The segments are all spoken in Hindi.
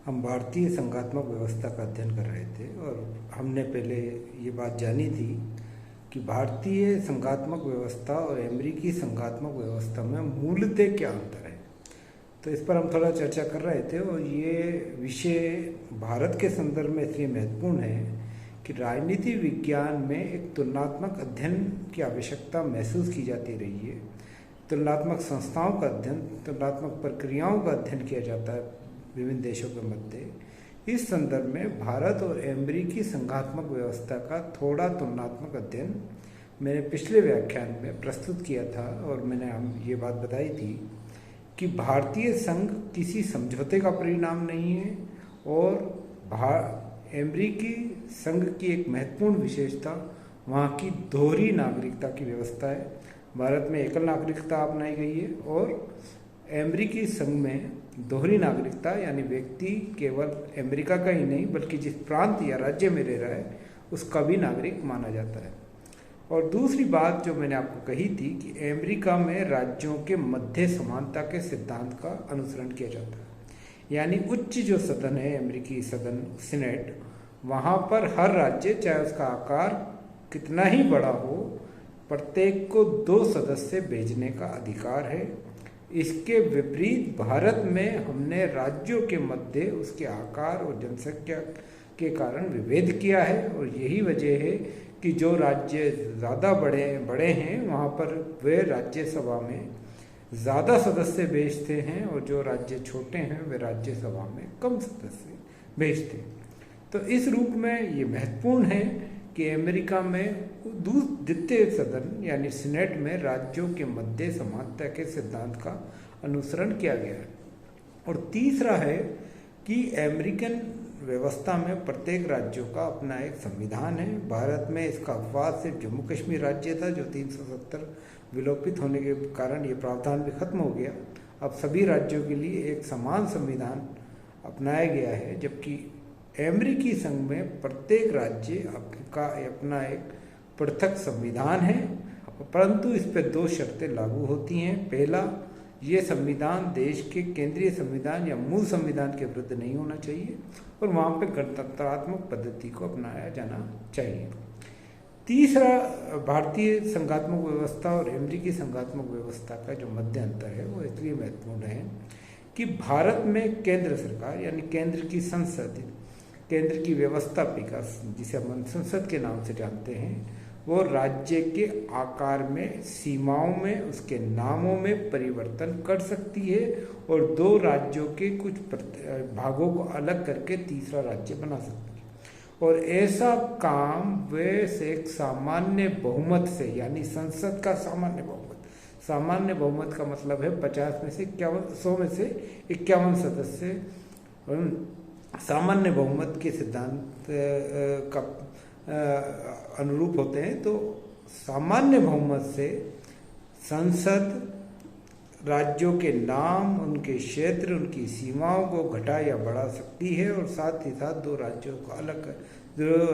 हम भारतीय संघात्मक व्यवस्था का अध्ययन कर रहे थे और हमने पहले ये बात जानी थी कि भारतीय संघात्मक व्यवस्था और अमेरिकी संघात्मक व्यवस्था में मूलतः क्या अंतर है। तो इस पर हम थोड़ा चर्चा कर रहे थे और ये विषय भारत के संदर्भ में इसलिए महत्वपूर्ण है कि राजनीति विज्ञान में एक तुलनात्मक अध्ययन की आवश्यकता महसूस की जाती रही है। तुलनात्मक संस्थाओं का अध्ययन, तुलनात्मक प्रक्रियाओं का अध्ययन किया जाता है विभिन्न देशों के मध्य। इस संदर्भ में भारत और अमेरिकी संघात्मक व्यवस्था का थोड़ा तुलनात्मक अध्ययन मैंने पिछले व्याख्यान में प्रस्तुत किया था और मैंने हम ये बात बताई थी कि भारतीय संघ किसी समझौते का परिणाम नहीं है और अमेरिकी संघ की एक महत्वपूर्ण विशेषता वहाँ की दोहरी नागरिकता की व्यवस्था है। भारत में एकल नागरिकता अपनाई गई है और अमेरिकी संघ में दोहरी नागरिकता यानी व्यक्ति केवल अमेरिका का ही नहीं बल्कि जिस प्रांत या राज्य में रह रहा है उसका भी नागरिक माना जाता है। और दूसरी बात जो मैंने आपको कही थी कि अमेरिका में राज्यों के मध्य समानता के सिद्धांत का अनुसरण किया जाता है, यानी उच्च जो सदन है अमेरिकी सदन सीनेट, वहाँ पर हर राज्य चाहे उसका आकार कितना ही बड़ा हो प्रत्येक को 2 सदस्य भेजने का अधिकार है। इसके विपरीत भारत में हमने राज्यों के मध्य उसके आकार और जनसंख्या के कारण विभेद किया है और यही वजह है कि जो राज्य ज़्यादा बड़े हैं वहाँ पर वे राज्यसभा में ज़्यादा सदस्य भेजते हैं और जो राज्य छोटे हैं वे राज्यसभा में कम सदस्य भेजते हैं। तो इस रूप में ये महत्वपूर्ण है कि अमेरिका में द्वितीय सदन यानी सीनेट में राज्यों के मध्य समानता के सिद्धांत का अनुसरण किया गया है। और तीसरा है कि अमेरिकन व्यवस्था में प्रत्येक राज्यों का अपना एक संविधान है। भारत में इसका अपवाद सिर्फ जम्मू कश्मीर राज्य था जो 370 विलोपित होने के कारण ये प्रावधान भी खत्म हो गया। अब सभी राज्यों के लिए एक समान संविधान अपनाया गया है, जबकि अमेरिकी संघ में प्रत्येक राज्य का अपना एक पृथक संविधान है, परंतु इस पर 2 शर्तें लागू होती हैं। पहला, ये संविधान देश के केंद्रीय संविधान या मूल संविधान के विरुद्ध नहीं होना चाहिए और वहाँ पे गणतंत्रात्मक पद्धति को अपनाया जाना चाहिए। तीसरा, भारतीय संघात्मक व्यवस्था और अमेरिकी संघात्मक व्यवस्था का जो मध्य अंतर है वो इसलिए महत्वपूर्ण है कि भारत में केंद्र सरकार यानी केंद्र की संसद, केंद्र की व्यवस्थापिका जिसे हम संसद के नाम से जानते हैं, वो राज्य के आकार में, सीमाओं में, उसके नामों में परिवर्तन कर सकती है और 2 राज्यों के कुछ भागों को अलग करके तीसरा राज्य बना सकती है। और ऐसा काम वे एक सामान्य बहुमत से, यानी संसद का सामान्य बहुमत का मतलब है 50 में से 100 में से 51 सदस्य सामान्य बहुमत के सिद्धांत का अनुरूप होते हैं। तो सामान्य बहुमत से संसद राज्यों के नाम, उनके क्षेत्र, उनकी सीमाओं को घटा या बढ़ा सकती है और साथ ही साथ 2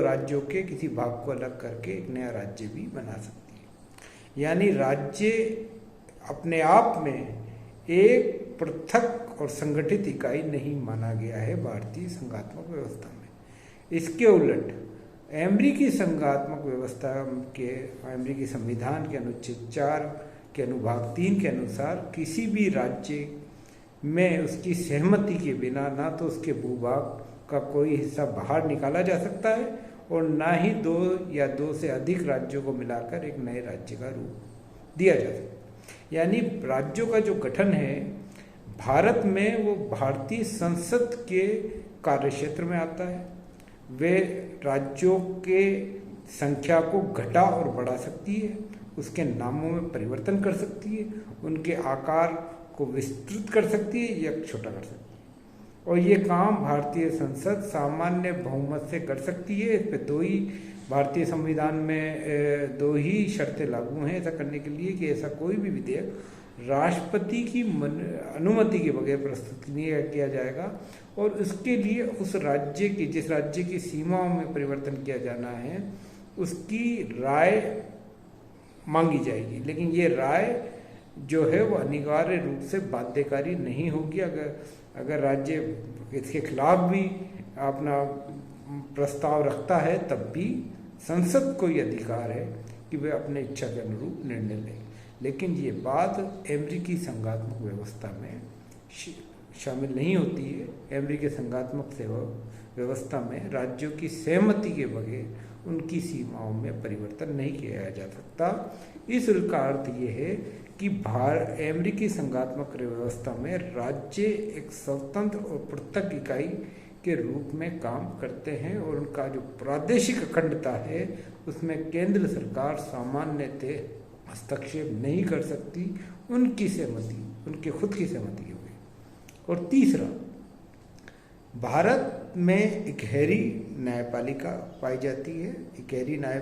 राज्यों के किसी भाग को अलग करके एक नया राज्य भी बना सकती है। यानी राज्य अपने आप में एक पृथक और संगठित इकाई नहीं माना गया है भारतीय संघात्मक व्यवस्था में। इसके उलट अमेरिकी संघात्मक व्यवस्था के अमेरिकी संविधान के अनुच्छेद 4 के अनुभाग 3 के अनुसार किसी भी राज्य में उसकी सहमति के बिना ना तो उसके भूभाग का कोई हिस्सा बाहर निकाला जा सकता है और ना ही 2 या 2 से अधिक राज्यों को मिलाकर एक नए राज्य का रूप दिया जा सकता है। यानी राज्यों का जो गठन है भारत में वो भारतीय संसद के कार्यक्षेत्र में आता है। वे राज्यों के संख्या को घटा और बढ़ा सकती है, उसके नामों में परिवर्तन कर सकती है, उनके आकार को विस्तृत कर सकती है या छोटा कर सकती है। और ये काम भारतीय संसद सामान्य बहुमत से कर सकती है। इस पर 2 ही भारतीय संविधान में 2 ही शर्तें लागू हैं ऐसा करने के लिए कि ऐसा कोई भी विधेयक राष्ट्रपति की अनुमति के बगैर प्रस्तुत नहीं किया जाएगा और उसके लिए उस राज्य की, जिस राज्य की सीमाओं में परिवर्तन किया जाना है, उसकी राय मांगी जाएगी। लेकिन ये राय जो है वो अनिवार्य रूप से बाध्यकारी नहीं होगी। अगर राज्य इसके खिलाफ भी अपना प्रस्ताव रखता है तब भी संसद को ये अधिकार है कि वे अपने इच्छा के अनुरूप निर्णय लें। लेकिन ये बात अमेरिकी संघात्मक व्यवस्था में शामिल नहीं होती है। अमेरिकी संघात्मक व्यवस्था में राज्यों की सहमति के बगैर उनकी सीमाओं में परिवर्तन नहीं किया जा सकता। इस का अर्थ ये है कि अमेरिकी संघात्मक व्यवस्था में राज्य एक स्वतंत्र और पृथक इकाई के रूप में काम करते हैं और उनका जो प्रादेशिक अखंडता है उसमें केंद्र सरकार सामान्यतः हस्तक्षेप नहीं कर सकती। उनकी सहमति, उनके खुद की सहमति होगी। और तीसरा, भारत में इकहरी न्यायपालिका पाई जाती है। इकहरी न्याय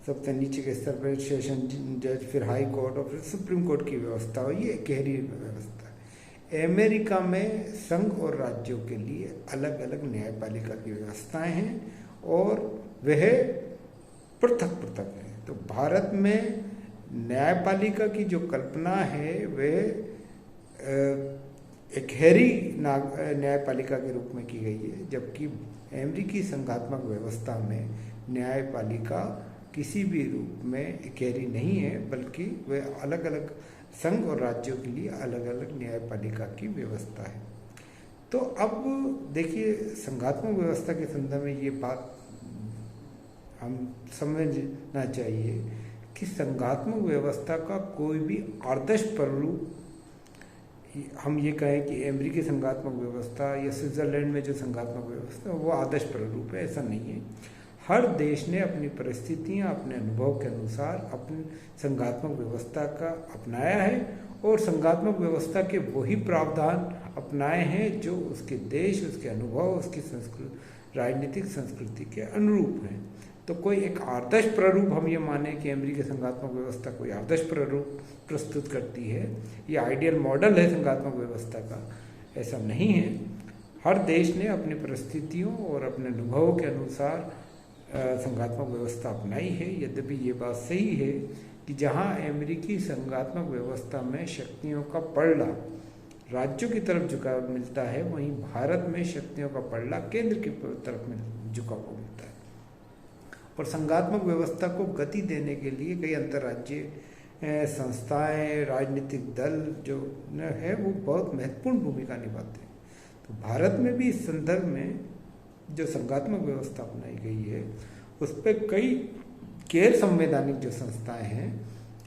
सबसे नीचे के स्तर पर सेशन जज, फिर हाई कोर्ट और फिर सुप्रीम कोर्ट की व्यवस्था हो, ये इकहरी व्यवस्था है। अमेरिका में संघ और राज्यों के लिए अलग अलग न्यायपालिका की व्यवस्थाएं हैं और वह पृथक पृथक है। तो भारत में न्यायपालिका की जो कल्पना है वह इकहरी न्यायपालिका के रूप में की गई है, जबकि अमेरिकी संघात्मक व्यवस्था में न्यायपालिका किसी भी रूप में इकहरी नहीं है, बल्कि वह अलग अलग संघ और राज्यों के लिए अलग अलग न्यायपालिका की व्यवस्था है। तो अब देखिए, संघात्मक व्यवस्था के संदर्भ में ये बात हम समझना चाहिए कि संघात्मक व्यवस्था का कोई भी आदर्श प्रारूप, हम ये कहें कि अमेरिकी संघात्मक व्यवस्था या स्विट्जरलैंड में जो संघात्मक व्यवस्था वो आदर्श प्रारूप है, ऐसा नहीं है। हर देश ने अपनी परिस्थितियां, अपने अनुभव के अनुसार अपनी संघात्मक व्यवस्था का अपनाया है और संघात्मक व्यवस्था के वही प्रावधान अपनाए हैं जो उसके देश, उसके अनुभव, उसकी राजनीतिक संस्कृति के अनुरूप हैं। तो कोई एक आदर्श प्रारूप हम ये माने कि अमेरिकी संघात्मक व्यवस्था कोई आदर्श प्रारूप प्रस्तुत करती है, ये आइडियल मॉडल है संघात्मक व्यवस्था का, ऐसा नहीं है। हर देश ने अपनी परिस्थितियों और अपने अनुभवों के अनुसार संघात्मक व्यवस्था अपनाई है। यद्यपि ये बात सही है कि जहाँ अमेरिकी संघात्मक व्यवस्था में शक्तियों का पलड़ा राज्यों की तरफ झुकाव मिलता है, वहीं भारत में शक्तियों का पलड़ा केंद्र की तरफ झुकाव मिलता है। और संघात्मक व्यवस्था को गति देने के लिए कई अंतर्राज्यीय संस्थाएं, राजनीतिक दल जो है वो बहुत महत्वपूर्ण भूमिका निभाते हैं। तो भारत में भी इस संदर्भ में जो संघात्मक व्यवस्था अपनाई गई है उस पर कई गैर संवैधानिक जो संस्थाएं हैं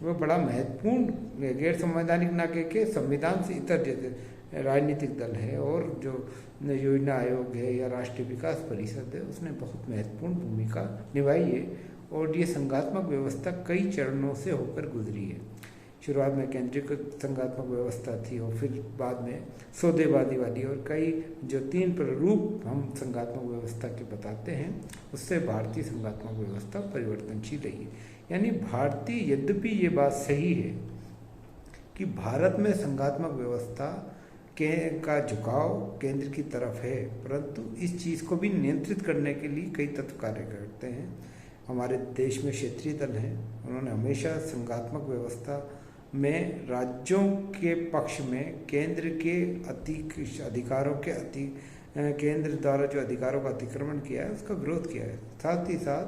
वो बड़ा महत्वपूर्ण, गैर संवैधानिक ना के संविधान से इतर जैसे राजनीतिक दल है और जो योजना आयोग है या राष्ट्रीय विकास परिषद है उसने बहुत महत्वपूर्ण भूमिका निभाई है। और ये संघात्मक व्यवस्था कई चरणों से होकर गुजरी है। शुरुआत में केंद्रीकृत संघात्मक व्यवस्था थी और फिर बाद में सौदेबाजी वाली, और कई जो 3 प्रारूप हम संघात्मक व्यवस्था के बताते हैं उससे भारतीय संघात्मक व्यवस्था परिवर्तनशील रही है। यानी भारतीय, यद्यपि ये बात सही है कि भारत में संघात्मक व्यवस्था का झुकाव केंद्र की तरफ है, परंतु इस चीज़ को भी नियंत्रित करने के लिए कई तत्व कार्य करते हैं। हमारे देश में क्षेत्रीय दल हैं, उन्होंने हमेशा संघात्मक व्यवस्था में राज्यों के पक्ष में केंद्र के अधिकारों के केंद्र द्वारा जो अधिकारों का अतिक्रमण किया है उसका विरोध किया है। साथ ही साथ